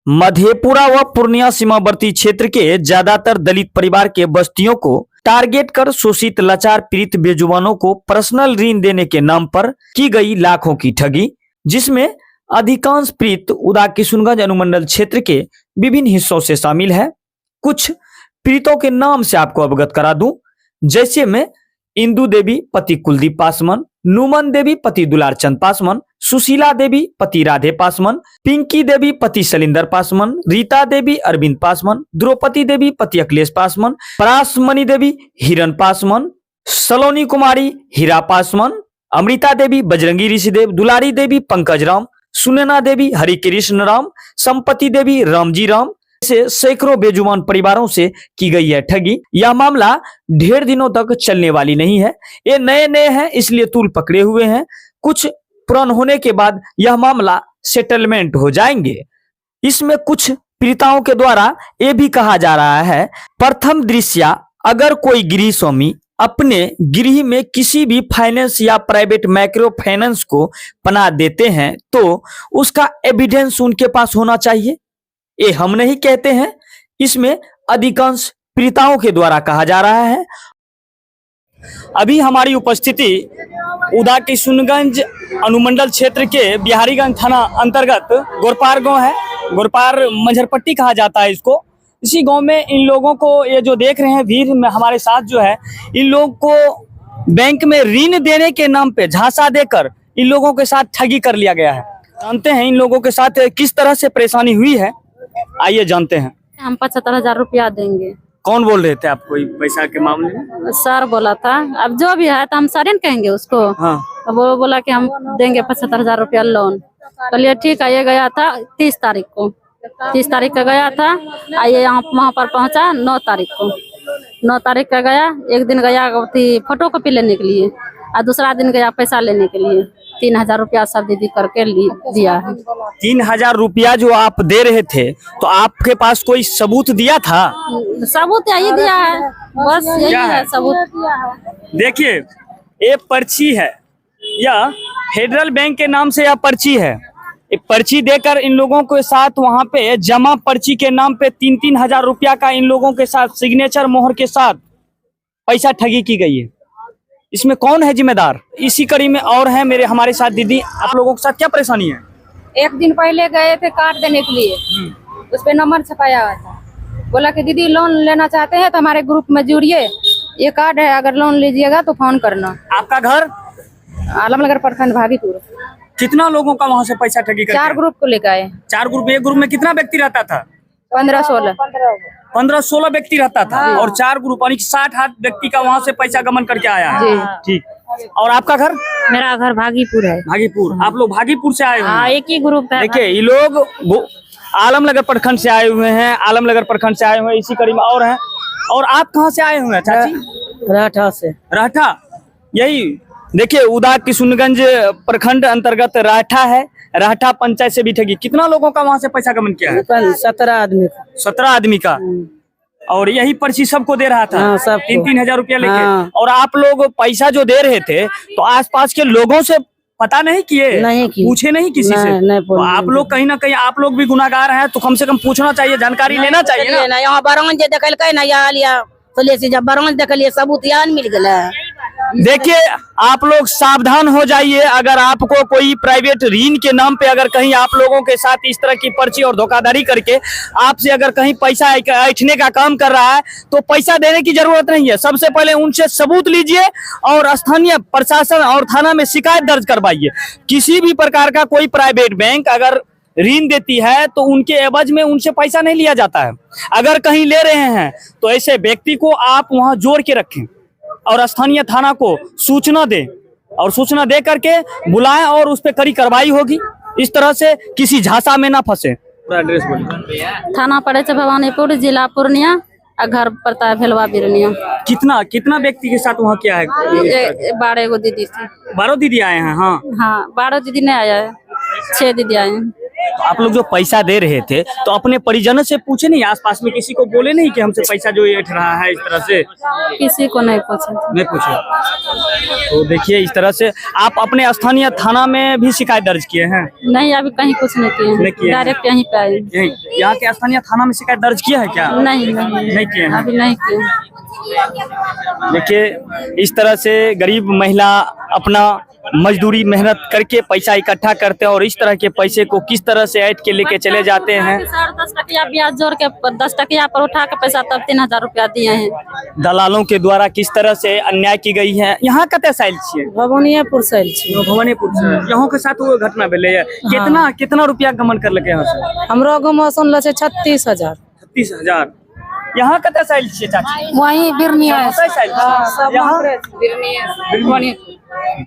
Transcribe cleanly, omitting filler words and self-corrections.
मधेपुरा व पूर्णिया सीमावर्ती क्षेत्र के ज्यादातर दलित परिवार के बस्तियों को टारगेट कर शोषित लाचार पीड़ित बेजुबानों को पर्सनल ऋण देने के नाम पर की गई लाखों की ठगी, जिसमें अधिकांश पीड़ित उदा किशुनगंज अनुमंडल क्षेत्र के विभिन्न हिस्सों से शामिल है। कुछ पीड़ितों के नाम से आपको अवगत करा दूं, जैसे में इंदु देवी पति कुलदीप पासवान, नुमन देवी पति दुलार चंद पासवान, सुशीला देवी पति राधे पासवान, पिंकी देवी पति शैलेंद्र पासवान, रीता देवी अरविंद पासवान, द्रौपदी देवी पति अखिलेश पासवान, परासमणि देवी हिरन पासवान, सलोनी कुमारी हीरा पासवान, अमृता देवी बजरंगी ऋषिदेव, दुलारी देवी पंकज राम, सुनैना देवी हरिकृष्ण राम, संपत्ति देवी रामजी राम से सैकड़ों बेजुबान परिवारों से की गई है ठगी। यह मामला ढेर दिनों तक चलने वाली नहीं है। ये नए नए हैं, इसलिए तूल पकड़े हुए हैं। कुछ पुरान होने के बाद यह मामला सेटलमेंट हो जाएंगे। इसमें कुछ पीड़िताओं के द्वारा ये भी कहा जा रहा है, प्रथम दृश्या अगर कोई गृह स्वामी अपने गृह में किसी भी फाइनेंस या प्राइवेट माइक्रो फाइनेंस को पना देते हैं तो उसका एविडेंस उनके पास होना चाहिए। ये हम नहीं कहते हैं, इसमें अधिकांश पीड़िताओं के द्वारा कहा जा रहा है। अभी हमारी उपस्थिति उदा किशुनगंज अनुमंडल क्षेत्र के बिहारीगंज थाना अंतर्गत गोरपार गांव है। गोरपार मंझरपट्टी कहा जाता है इसको। इसी गांव में इन लोगों को, ये जो देख रहे हैं भीड़ में हमारे साथ जो है, इन लोग को बैंक में ऋण देने के नाम पे झांसा देकर इन लोगों के साथ ठगी कर लिया गया है। जानते हैं इन लोगों के साथ किस तरह से परेशानी हुई है, आइए जानते हैं। हम 75,000 रुपया देंगे। कौन बोल रहे थे आपको पैसा के मामले में? सर बोला था, अब जो भी है तो हम सर कहेंगे उसको। हाँ। तो वो बोला कि हम देंगे 75,000 रुपया लोन। चलिए ठीक है। ये गया था 30 तारीख को, 30 तारीख का गया था। आइए यहाँ वहाँ पर पहुँचा 9 तारीख को। 9 तारीख का गया, एक दिन गया फोटो कॉपी लेने के लिए और दूसरा दिन गया पैसा लेने के लिए। 3,000 रुपया सब दीदी करके दिया है। 3,000 रुपया जो आप दे रहे थे, तो आपके पास कोई सबूत दिया था? सबूत यही दिया है, बस यही है सबूत। देखिए, ये पर्ची है, यह फेडरल बैंक के नाम से यह पर्ची है। ये पर्ची देकर इन लोगों के साथ वहां पे जमा पर्ची के नाम पे 3-3 हजार रुपया का इन लोगों के साथ सिग्नेचर मोहर के साथ पैसा ठगी की गई है। इसमें कौन है जिम्मेदार? इसी कड़ी में और है मेरे हमारे साथ दीदी। आप लोगों के साथ क्या परेशानी है? एक दिन पहले गए थे कार्ड देने के लिए, उस पे नंबर छपाया हुआ था। बोला कि दीदी लोन लेना चाहते हैं तो हमारे ग्रुप में जुड़िए, ये कार्ड है, अगर लोन लीजिएगा तो फोन करना। आपका घर? आलमनगर प्रखंड भागीपुर। कितना लोगों का वहाँ से पैसा ठगी कर? 4 ग्रुप को लेकर आए। 4 ग्रुप? एक ग्रुप में कितना व्यक्ति रहता था? 15-16 व्यक्ति रहता था। और 4 ग्रुप यानी 60 व्यक्ति का वहाँ से पैसा गमन करके आया है। ठीक। और आपका घर? मेरा घर भागीपुर है। भागीपुर? आप लोग भागीपुर से आए हुए हैं? एक ही ग्रुप है। देखिए, ये लोग आलमनगर प्रखंड से आए हुए हैं, आलमनगर प्रखंड से आए हुए हैं। इसी कड़ी में और हैं। और आप कहाँ से आए हुए हैं चाची? रहठा से। रहठा? यही देखिए, उदा किशुनगंज प्रखंड अंतर्गत रहठा है। रहठा पंचायत से भी ठगी। कितना लोगों का वहाँ से पैसा गमन किया है? 17 आदमी का। 17 आदमी का। और यही पर्ची सबको दे रहा था? हाँ, 3-3 हजार रुपया लेके। हाँ। और आप लोग पैसा जो दे रहे थे तो आसपास के लोगों से पता नहीं किए? नहीं किए। पूछे नहीं किसी से? तो आप लोग कहीं ना कहीं आप लोग भी गुनाहगार हैं, तो कम से कम पूछना चाहिए, जानकारी लेना चाहिए ना। यहाँ बरौन जे देखल ना या जब बरौन देखलिए सबूत यान मिल गया। देखिए, आप लोग सावधान हो जाइए। अगर आपको कोई प्राइवेट ऋण के नाम पे अगर कहीं आप लोगों के साथ इस तरह की पर्ची और धोखाधड़ी करके आपसे अगर कहीं पैसा ऐंठने का काम कर रहा है तो पैसा देने की जरूरत नहीं है। सबसे पहले उनसे सबूत लीजिए और स्थानीय प्रशासन और थाना में शिकायत दर्ज करवाइए। किसी भी प्रकार का कोई प्राइवेट बैंक अगर ऋण देती है तो उनके एवज में उनसे पैसा नहीं लिया जाता है। अगर कहीं ले रहे हैं तो ऐसे व्यक्ति को आप वहां जोड़ के रखें और स्थानीय थाना को सूचना दें, और सूचना दे करके बुलाएं और उस पर कड़ी कार्रवाई होगी। इस तरह से किसी झांसा में ना फंसे। एड्रेस बोलिए। थाना पड़े से भवानीपुर, जिला पूर्णिया, घर पड़ता है भेलवा बिरनिया। कितना व्यक्ति के साथ वहाँ क्या है? 12 गो दीदी थी। 12 दीदी आए हैं? हाँ, 12 दीदी नहीं आया है, 6 दीदी आए हैं। तो आप लोग जो पैसा दे रहे थे तो अपने परिजनों से पूछे नहीं, आसपास में किसी को बोले नहीं कि हमसे पैसा जो ऐठ रहा है इस तरह से? किसी को नहीं पूछे। नहीं पूछे। तो देखिए इस तरह से आप अपने स्थानीय थाना में भी शिकायत दर्ज किए हैं? नहीं, अभी कहीं कुछ नहीं नहीं किए किए, हैं। डायरेक्ट यहीं पे आए। यहाँ के स्थानीय थाना में शिकायत दर्ज किया है क्या? नहीं नहीं किए हैं। अभी नहीं किए। देखिए इस तरह से गरीब महिला अपना मजदूरी मेहनत करके पैसा इकट्ठा करते हैं और इस तरह के पैसे को किस तरह से ऐंठ के लेके चले जाते हैं। 10 टकिया ब्याज जोड़ के 10 टकिया पर उठा के पैसा तब 3000 रुपया दिए हैं। दलालों के द्वारा किस तरह से अन्याय की गई है। यहाँ कते साइल छियै? भवानीपुर साइल छी। भवानीपुर से यहाँ के साथ वो घटना भेले है। कितना रुपया गमन कर लगे यहाँ से? हमरो गाँव सुनल 36,000। 36,000। यहाँ कते साइल छियै चाची? वही बिरनिया कते साइल छियै? यहाँ